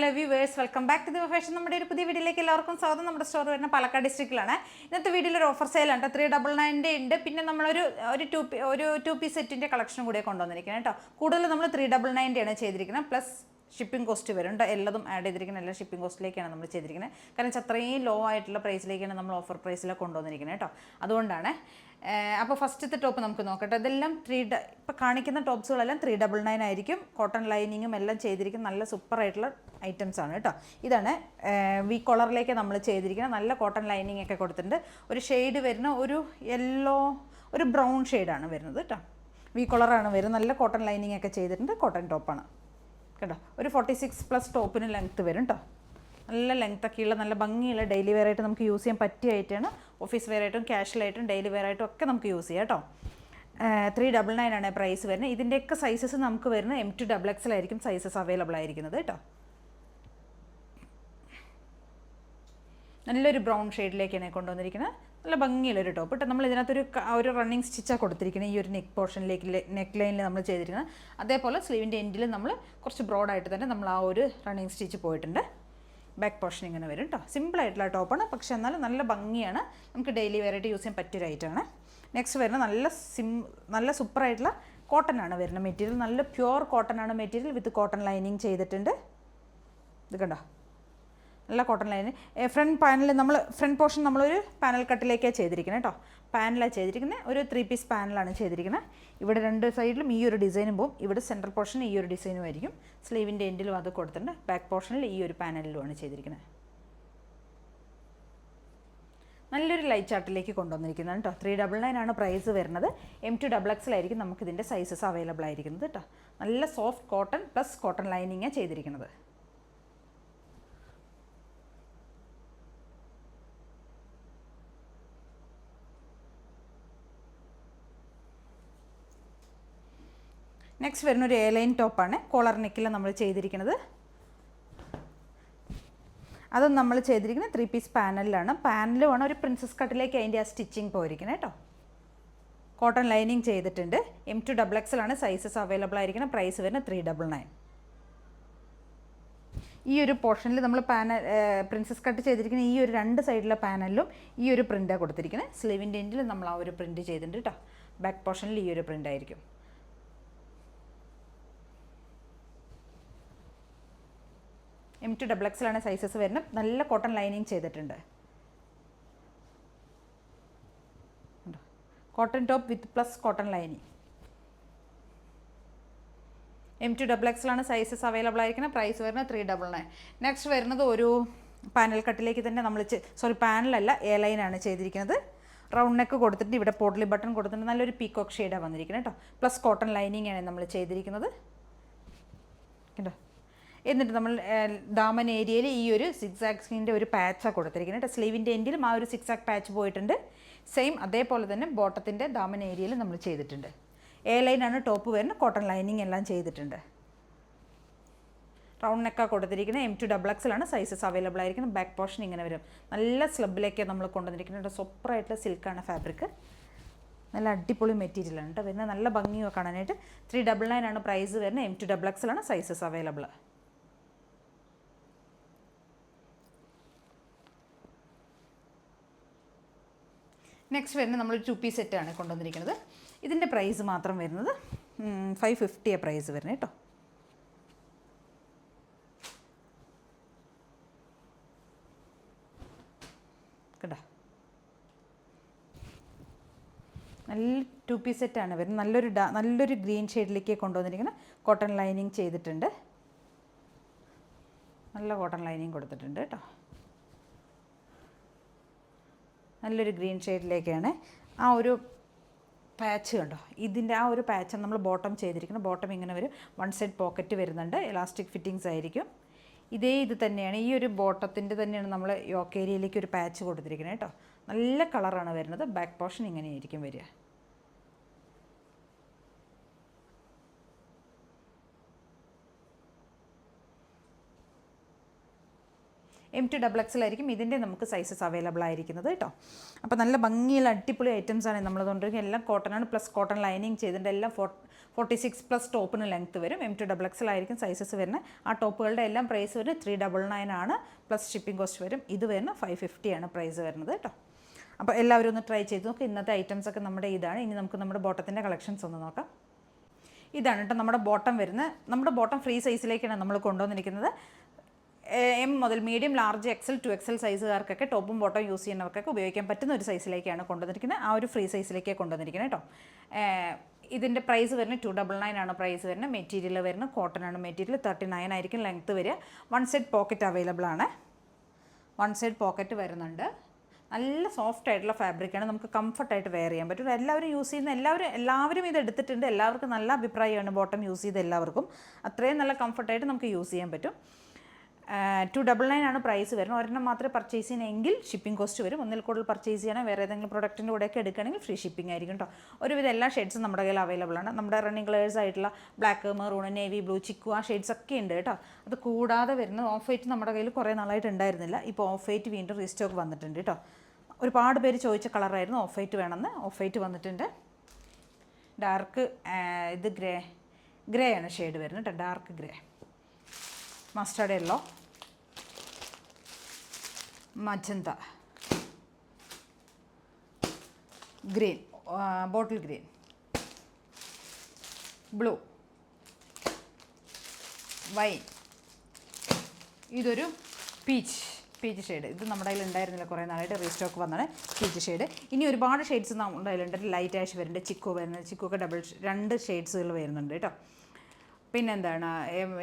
Hello viewers, welcome back to the fashion. നമ്മുടെ ഒരു പുതിയ വീഡിയോയിലേക്ക് എല്ലാവർക്കും സ്വാഗതം. നമ്മുടെ സ്റ്റോർ വരുന്ന പാലക്കാട് ഡിസ്ട്രിക്റ്റിലാണ്. ഇന്നത്തെ വീഡിയോയിൽ ഒരു ഓഫർ സെയിലാണ്. 399 ഉണ്ട്. പിന്നെ നമ്മളൊരു ടു പീസ് സെറ്റിൻ്റെ കളക്ഷൻ കൂടെ കൊണ്ടുവന്നിരിക്കുന്നത് കേട്ടോ. കൂടുതൽ നമ്മൾ 399 ആണ് ചെയ്തിരിക്കുന്നത്. പ്ലസ് ഷിപ്പിംഗ് കോസ്റ്റ് വരും കേട്ടോ. എല്ലതും ആഡ് ചെയ്തിരിക്കുന്നത് എല്ലാം ഷിപ്പിംഗ് കോസ്റ്റിലേക്കാണ് നമ്മൾ ചെയ്തിരിക്കുന്നത്. കാരണം അത്രയും ലോ ആയിട്ടുള്ള പ്രൈസിലേക്കാണ് നമ്മൾ ഓഫർ പ്രൈസിലൊക്കെ കൊണ്ടുവന്നിരിക്കുന്നത് കേട്ടോ. അതുകൊണ്ടാണ്. അപ്പോൾ ഫസ്റ്റത്തെ ടോപ്പ് നമുക്ക് നോക്കട്ടെ. ഇതെല്ലാം ഇപ്പോൾ കാണിക്കുന്ന ടോപ്സുകളെല്ലാം 399 ആയിരിക്കും. കോട്ടൺ ലൈനിങ്ങും എല്ലാം ചെയ്തിരിക്കുന്ന നല്ല സൂപ്പറായിട്ടുള്ള ഐറ്റംസ് ആണ് കേട്ടോ. ഇതാണ് വി കോളറിലേക്ക് നമ്മൾ ചെയ്തിരിക്കുന്നത്. നല്ല കോട്ടൺ ലൈനിങ് ഒക്കെ കൊടുത്തിട്ടുണ്ട്. ഒരു ഷെയ്ഡ് വരുന്ന ഒരു യെല്ലോ, ഒരു ബ്രൗൺ ഷെയ്ഡാണ് വരുന്നത് കേട്ടോ. വി കോളറാണ് വരുന്നത്. നല്ല കോട്ടൺ ലൈനിങ് ഒക്കെ ചെയ്തിട്ടുണ്ട്. കോട്ടൺ ടോപ്പാണ് കേട്ടോ. ഒരു 46+ ടോപ്പിന് ലെങ്ത്ത് വരും കേട്ടോ. നല്ല ലെങ്ത്തൊക്കെയുള്ള നല്ല ഭംഗിയുള്ള ഡെയിലി വെയർ ആയിട്ട് നമുക്ക് യൂസ് ചെയ്യാൻ പറ്റിയ ആയിട്ടാണ്. ഓഫീസ് വെയർ ആയിട്ടും ക്യാഷ്വലായിട്ടും ഡെയിലി വെയർ ആയിട്ടും ഒക്കെ നമുക്ക് യൂസ് ചെയ്യാം കേട്ടോ. 399 ആണ് പ്രൈസ് വരുന്നത്. ഇതിൻ്റെയൊക്കെ സൈസസ് നമുക്ക് വരുന്നത് M2 XXL ആയിരിക്കും സൈസസ് അവൈലബിൾ ആയിരിക്കുന്നത് കേട്ടോ. നല്ലൊരു ബ്രൗൺ ഷെയ്ഡിലേക്കാണ് കൊണ്ടുവന്നിരിക്കുന്നത്. നല്ല ഭംഗിയുള്ളൊരു ടോപ്പ് കേട്ടോ. നമ്മൾ ഇതിനകത്തൊരു റണ്ണിങ് സ്റ്റിച്ചാണ് കൊടുത്തിരിക്കുന്നത്. ഈ ഒരു നെക്ക് പോർഷനിലേക്ക് നെക്ക് ലൈനിൽ നമ്മൾ ചെയ്തിരിക്കുന്നത്. അതേപോലെ സ്ലീവിൻ്റെ എൻഡിൽ നമ്മൾ കുറച്ച് ബ്രോഡായിട്ട് തന്നെ നമ്മൾ ആ ഒരു റണ്ണിങ് സ്റ്റിച്ച് പോയിട്ടുണ്ട്. ബാക്ക് പോർഷൻ ഇങ്ങനെ വരും കേട്ടോ. സിമ്പിളായിട്ടുള്ള ടോപ്പാണ്, പക്ഷേ എന്നാലും നല്ല ഭംഗിയാണ്. നമുക്ക് ഡെയിലി വെയറായിട്ട് യൂസ് ചെയ്യാൻ പറ്റിയൊരു ഐറ്റമാണ്. നെക്സ്റ്റ് വരുന്നത് നല്ല സൂപ്പറായിട്ടുള്ള കോട്ടൺ ആണ് വരുന്ന മെറ്റീരിയൽ. നല്ല പ്യുവർ കോട്ടൺ ആണ് മെറ്റീരിയൽ. വിത്ത് കോട്ടൺ ലൈനിങ് ചെയ്തിട്ടുണ്ട്. ഇത് കണ്ടോ, നല്ല കോട്ടൺ ലൈനിങ്. ഫ്രണ്ട് പോർഷൻ നമ്മളൊരു പാനൽ കട്ടിലേക്കാണ് ചെയ്തിരിക്കുന്നത് കേട്ടോ. പാനലാണ് ചെയ്തിരിക്കുന്നത്. ഒരു 3 പീസ് പാനലാണ് ചെയ്തിരിക്കുന്നത്. ഇവിടെ രണ്ട് സൈഡിലും ഈ ഒരു ഡിസൈനും പോവും. ഇവിടെ സെൻട്രൽ പോർഷനിൽ ഈ ഒരു ഡിസൈനും ആയിരിക്കും. സ്ലീവിൻ്റെ എൻഡിലും അത് കൊടുത്തിട്ടുണ്ട്. ബാക്ക് പോർഷനിൽ ഈ ഒരു പാനലിലുമാണ് ചെയ്തിരിക്കുന്നത്. നല്ലൊരു ലൈറ്റ് ചാർട്ടിലേക്ക് കൊണ്ടുവന്നിരിക്കുന്നതാണ് കേട്ടോ. 399 ആണ് പ്രൈസ് വരുന്നത്. M2 XXL ആയിരിക്കും നമുക്കിതിൻ്റെ സൈസസ് അവൈലബിൾ ആയിരിക്കുന്നത് കേട്ടോ. നല്ല സോഫ്റ്റ് കോട്ടൺ പ്ലസ് കോട്ടൺ ലൈനിങ്ങാണ് ചെയ്തിരിക്കുന്നത്. നെക്സ്റ്റ് വരുന്ന ഒരു എയർലൈൻ ടോപ്പാണ്. കോളർ നെക്കിൽ നമ്മൾ ചെയ്തിരിക്കുന്നത്. അതും നമ്മൾ ചെയ്തിരിക്കുന്നത് 3 പീസ് പാനലിലാണ്. പാനലുമാണ് ഒരു പ്രിൻസസ് കട്ടിലേക്ക് അതിൻ്റെ ആ സ്റ്റിച്ചിങ് പോയിരിക്കുന്നത് കേട്ടോ. കോട്ടൺ ലൈനിങ് ചെയ്തിട്ടുണ്ട്. M2 XXL ആണ് സൈസസ് അവൈലബിൾ ആയിരിക്കുന്നത്. പ്രൈസ് വരുന്നത് 399. ഈ ഒരു പോർഷനിൽ നമ്മൾ പ്രിൻസസ് കട്ട് ചെയ്തിരിക്കുന്ന ഈ ഒരു രണ്ട് സൈഡിലെ പാനലിലും ഈ ഒരു പ്രിൻ്റാണ് കൊടുത്തിരിക്കുന്നത്. സ്ലീവിൻ്റെ എൻഡിൽ നമ്മൾ ആ ഒരു പ്രിൻറ്റ് ചെയ്തിട്ടുണ്ട് കേട്ടോ. ബാക്ക് പോർഷനിൽ ഈ ഒരു പ്രിൻ്റ് ആയിരിക്കും. M2 XXL ആണ് സൈസസ് വരുന്നത്. നല്ല കോട്ടൺ ലൈനിങ് ചെയ്തിട്ടുണ്ട്. കോട്ടൺ ടോപ്പ് വിത്ത് plus cotton lining. M2 XXL ആണ് സൈസസ് അവൈലബിൾ ആയിരിക്കുന്നത്. പ്രൈസ് വരുന്നത് 399. നെക്സ്റ്റ് വരുന്നത് ഒരു പാനൽ കട്ടിലേക്ക് തന്നെ നമ്മൾ പാനലല്ല, എയർലൈനാണ് ചെയ്തിരിക്കുന്നത്. റൗണ്ട് നെക്ക് കൊടുത്തിട്ട് ഇവിടെ പോട്ട്ലി ബട്ടൺ കൊടുത്തിട്ട് നല്ലൊരു പീകോക്ക് ഷെയ്ഡാണ് വന്നിരിക്കുന്നത് കേട്ടോ. പ്ലസ് കോട്ടൺ ലൈനിങ് ആണ് നമ്മൾ ചെയ്തിരിക്കുന്നത് കേട്ടോ. എന്നിട്ട് നമ്മൾ ദാമൻ ഏരിയയിൽ ഈ ഒരു സിക്സാക്സിൻ്റെ ഒരു പാച്ചാണ് കൊടുത്തിരിക്കുന്നത് കേട്ടോ. സ്ലീവിൻ്റെ എൻഡിലും ആ ഒരു സിക്സാക് പാച്ച് പോയിട്ടുണ്ട്. സെയിം അതേപോലെ തന്നെ ബോട്ടത്തിൻ്റെ ദാമൻ ഏരിയയിൽ നമ്മൾ ചെയ്തിട്ടുണ്ട്. എയർലൈനാണ് ടോപ്പ് വരുന്നത്. കോട്ടൺ ലൈനിങ് എല്ലാം ചെയ്തിട്ടുണ്ട്. റൗണ്ട് നെക്കാണ് കൊടുത്തിരിക്കുന്നത്. M2 XXL ആണ് സൈസസ് അവൈലബിൾ ആയിരിക്കുന്നത്. ബാക്ക് പോർഷൻ ഇങ്ങനെ വരും. നല്ല സ്ലബിലേക്ക് നമ്മൾ കൊണ്ടുവന്നിരിക്കുന്നത്. സൂപ്പറായിട്ടുള്ള സിൽക്കാണ് ഫാബ്രിക്. നല്ല അടിപൊളി മെറ്റീരിയലാണ് കേട്ടോ. വരുന്നത് നല്ല ഭംഗിയൊക്കെ കാണാനായിട്ട്. 399 ആണ് പ്രൈസ് വരുന്നത്. M2 XXL ആണ് സൈസസ് അവൈലബിൾ. നെക്സ്റ്റ് വരുന്നത് നമ്മൾ 2 പീസ് സെറ്റാണ് കൊണ്ടുവന്നിരിക്കുന്നത്. ഇതിൻ്റെ പ്രൈസ് മാത്രം വരുന്നത് 550 പ്രൈസ് വരുന്നത് കേട്ടോ. കേട്ടോ, നല്ല 2 പീസ് സെറ്റാണ് വരുന്നത്. നല്ലൊരു ഗ്രീൻ ഷെയ്ഡിലേക്ക് കൊണ്ടുവന്നിരിക്കുന്നത്. കോട്ടൺ ലൈനിങ് ചെയ്തിട്ടുണ്ട്. നല്ല കോട്ടൺ ലൈനിങ് കൊടുത്തിട്ടുണ്ട് കേട്ടോ. നല്ലൊരു ഗ്രീൻ ഷെയ്ഡിലേക്കാണ്. ആ ഒരു പാച്ച് കണ്ടോ, ഇതിൻ്റെ ആ ഒരു പാച്ചാണ് നമ്മൾ ബോട്ടം ചെയ്തിരിക്കുന്നത്. ബോട്ടം ഇങ്ങനെ വരും. വൺ സൈഡ് പോക്കറ്റ് വരുന്നുണ്ട്. എലാസ്റ്റിക് ഫിറ്റിങ്സ് ആയിരിക്കും. ഇത് തന്നെയാണ്. ഈ ഒരു ബോട്ടത്തിൻ്റെ തന്നെയാണ് നമ്മൾ യോക്ക് ഏരിയയിലേക്ക് ഒരു പാച്ച് കൊടുത്തിരിക്കുന്നത് കേട്ടോ. നല്ല കളറാണ് വരുന്നത്. ബാക്ക് പോർഷൻ ഇങ്ങനെയായിരിക്കും വരിക. M2 XXL ആയിരിക്കും ഇതിൻ്റെ നമുക്ക് സൈസസ് അവൈലബിൾ ആയിരിക്കുന്നത് കേട്ടോ. അപ്പോൾ നല്ല ഭംഗിയുള്ള അടിപൊളി ഐറ്റംസാണ് നമ്മളതുകൊണ്ടിരിക്കുന്നത്. എല്ലാം കോട്ടൺ ആണ്, പ്ലസ് കോട്ടൺ ലൈനിങ് ചെയ്തിട്ടുണ്ട്. എല്ലാം 46+ ടോപ്പിന് ലെങ്ത്ത് വരും. M2XXL ആയിരിക്കും സൈസസ് വരുന്നത്. ആ ടോപ്പുകളുടെ എല്ലാം പ്രൈസ് വരുന്നത് 399 ആണ്, പ്ലസ് ഷിപ്പിംഗ് കോസ്റ്റ് വരും. ഇത് വരുന്നത് 550 ആണ് പ്രൈസ് വരുന്നത് കേട്ടോ. അപ്പോൾ എല്ലാവരും ഒന്ന് ട്രൈ ചെയ്ത് നോക്കുക. ഇന്നത്തെ ഐറ്റംസ് ഒക്കെ നമ്മുടെ ഇതാണ്. ഇനി നമുക്ക് നമ്മുടെ ബോട്ടത്തിൻ്റെ കളക്ഷൻസ് ഒന്ന് നോക്കാം. ഇതാണ് കേട്ടോ നമ്മുടെ ബോട്ടം വരുന്നത്. നമ്മുടെ ബോട്ടം ഫ്രീ സൈസിലേക്കാണ് നമ്മൾ കൊണ്ടുവന്നിരിക്കുന്നത്. M മുതൽ മീഡിയം, ലാർജ്, XL, 2XL സൈസുകാർക്കൊക്കെ ടോപ്പും ബോട്ടം യൂസ് ചെയ്യുന്നവർക്കൊക്കെ ഉപയോഗിക്കാൻ പറ്റുന്ന ഒരു സൈസിലേക്കാണ് കൊണ്ടുവന്നിരിക്കുന്നത്. ആ ഒരു ഫ്രീ സൈസിലേക്കാണ് കൊണ്ടുവന്നിരിക്കുന്നത് കേട്ടോ. ഇതിൻ്റെ പ്രൈസ് വരുന്നത് 299 ആണ് പ്രൈസ് വരുന്നത്. മെറ്റീരിയൽ വരുന്നത് കോട്ടൺ ആണ്. മെറ്റീരിയൽ 39 ആയിരിക്കും ലെങ്ത്ത് വരിക. 1 സൈഡ് പോക്കറ്റ് അവൈലബിൾ ആണ്. 1 സൈഡ് പോക്കറ്റ് വരുന്നുണ്ട്. നല്ല സോഫ്റ്റ് ആയിട്ടുള്ള ഫാബ്രിക്കാണ്. നമുക്ക് കംഫർട്ടായിട്ട് വെയർ ചെയ്യാൻ പറ്റും. എല്ലാവരും യൂസ് ചെയ്യുന്ന എല്ലാവരും ഇത് എടുത്തിട്ടുണ്ട്. എല്ലാവർക്കും നല്ല അഭിപ്രായമാണ് ബോട്ടം യൂസ് ചെയ്ത് എല്ലാവർക്കും. അത്രയും നല്ല കംഫർട്ടായിട്ട് നമുക്ക് യൂസ് ചെയ്യാൻ പറ്റും. 299 ആണ് പ്രൈസ് വരുന്നത്. ഒരെണ്ണം മാത്രമേ പർച്ചേസ് ചെയ്യണമെങ്കിൽ ഷിപ്പിംഗ് കോസ്റ്റ് വരും. ഒന്നിൽ കൂടുതൽ പർച്ചേസ് ചെയ്യണം, വേറെ ഏതെങ്കിലും പ്രൊഡക്റ്റിൻ്റെ കൂടെയൊക്കെ എടുക്കുകയാണെങ്കിൽ ഫ്രീ ഷിപ്പിംഗ് ആയിരിക്കും കേട്ടോ. ഒരുവിധം എല്ലാ ഷെയ്ഡ്സും നമ്മുടെ കയ്യിൽ അവൈലബിൾ ആണ്. നമ്മുടെ റണ്ണിങ് കളേഴ്സ് ആയിട്ടുള്ള black, maroon, navy blue, chikoo ആ ഷെയ്ഡ്സ് ഒക്കെ ഉണ്ട് കേട്ടോ. അത് കൂടാതെ വരുന്നത് ഓഫ് വൈറ്റ് നമ്മുടെ കയ്യിൽ കുറേ നാളായിട്ട് ഉണ്ടായിരുന്നില്ല. ഇപ്പോൾ ഓഫ് വൈറ്റ് വീണ്ടും റീസ്റ്റോക്ക് വന്നിട്ടുണ്ട് കേട്ടോ. ഒരുപാട് പേര് ചോദിച്ച കളറായിരുന്നു ഓഫ് വൈറ്റ് വേണമെന്ന്. ഓഫ് വൈറ്റ് വന്നിട്ടുണ്ട്. ഡാർക്ക് ഇത് ഗ്രേ ആണ് ഷെയ്ഡ് വരുന്നത് കേട്ടോ. Dark grey, mustard yellow, magenta, green, bottle green, blue, wine, ഇതൊരു പീച്ച് ഷെയ്ഡ്. ഇത് നമ്മുടെ കയ്യിൽ ഉണ്ടായിരുന്നില്ല, കുറേ നാളായിട്ട് റീസ്റ്റോക്ക് വന്നാണ് പീച്ച് ഷെയ്ഡ്. ഇനി ഒരുപാട് ഷെയ്ഡ്സ് നമ്മുടെ കയ്യിലുണ്ട്. ലൈറ്റ് ആഷ് വരുന്നുണ്ട്, ചിക്കു വരുന്നത്, ചിക്കുക്കെ 2 ഷെയ്ഡ്സുകൾ വരുന്നുണ്ട് കേട്ടോ. പിന്നെന്താണ്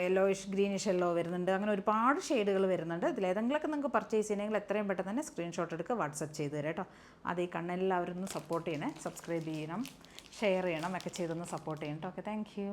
യെല്ലോയിഷ്, ഗ്രീനിഷ് യെല്ലോ വരുന്നുണ്ട്. അങ്ങനെ ഒരുപാട് ഷെയ്ഡുകൾ വരുന്നുണ്ട്. ഇതിലേതെങ്കിലുമൊക്കെ നിങ്ങൾക്ക് പർച്ചേസ് ചെയ്യണമെങ്കിൽ എത്രയും പെട്ടെന്ന് തന്നെ സ്ക്രീൻഷോട്ട് എടുക്കുക, വാട്സപ്പ് ചെയ്ത് തരാം കേട്ടോ. അത് ഈ കണ്ണെല്ലാവരും ഒന്ന് സപ്പോർട്ട് ചെയ്യണേ. സബ്സ്ക്രൈബ് ചെയ്യണം, ഷെയർ ചെയ്യണം ഒക്കെ ചെയ്തൊന്ന് സപ്പോർട്ട് ചെയ്യണം കേട്ടോ. Okay, thank you.